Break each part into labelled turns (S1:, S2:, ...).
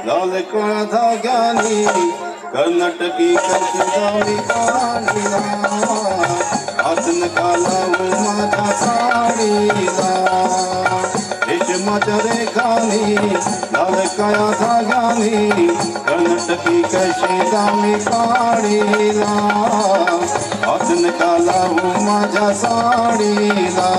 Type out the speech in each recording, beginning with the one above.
S1: लाल काळा धाग्यानी कर्नाटकी कशी जावी काळीला हातन कालावू माझ्या साडीला रेशमाच्या रेखानी लाल काळ्या धाग्यानी कर्नाटकी कशी जावी काळीला हातन कालावू माझ्या साडीला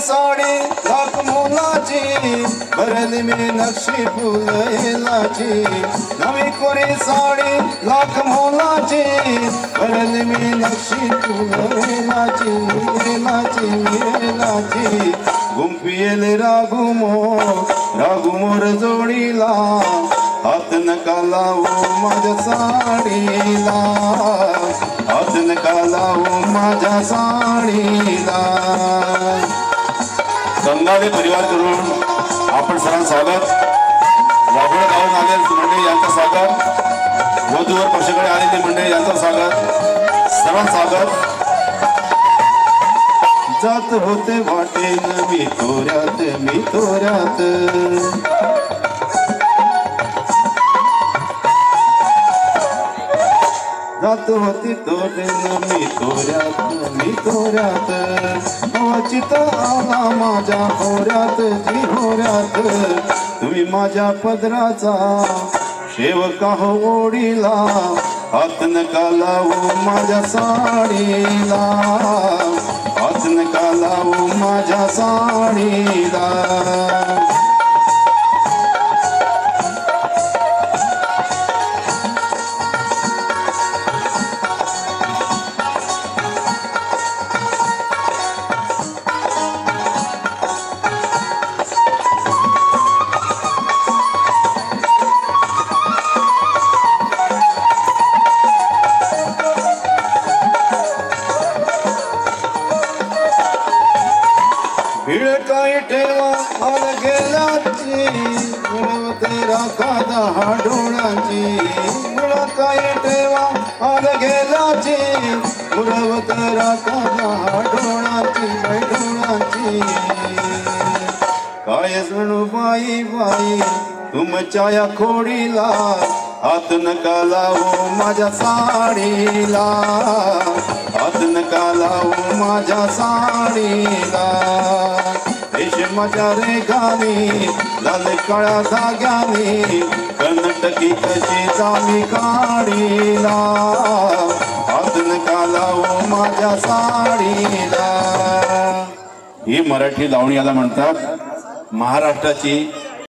S1: साड़ी लाख मोलाची भरली में नक्षी फुलेलाची नवी कोरी साड़ी लाख मोलाची भरली में नक्षी फुलेलाची मेलाची गुंपियले राघुमोर जोडीला हात नका लावू माझ्या साडीला हात नका लावू माझ्या साडीला संघाने परिवार करून आपण सर्वांचं स्वागत वाघोळ गावून आलेले मंडळी यांचं स्वागत वधूवर पक्षाकडे आलेले मंडळी यांचं स्वागत सर्वांचं स्वागत जात होते वाटेन मी तोऱ्यात जात होती तोरेन मी तोऱ्यात चित आला माझ्या होऱ्यात जी होऱ्यात तुम्ही माझ्या पदराचा शेवका हो ओढीला हात नका लावू माझ्या साडीला हात नका लावू माझ्या साडीला काय ठेवा आल गेल्याची मुळवते राखादा हा डोळ्याची मुळा काय ठेवा आल गेल्याची मुळवते राखादा हा डोळ्याची काय जणू बाई तुमच्या या खोडीला हात नका लावू माझ्या साडीला हात नका लावू माझ्या साडीला रेशमाच्या रेखानी लाल काळ्या धाग्यानी कर्नाटकी कशी जामी काढीला हात नका लावू माझ्या साडीला ही मराठी लावणी याला म्हणतात महाराष्ट्राची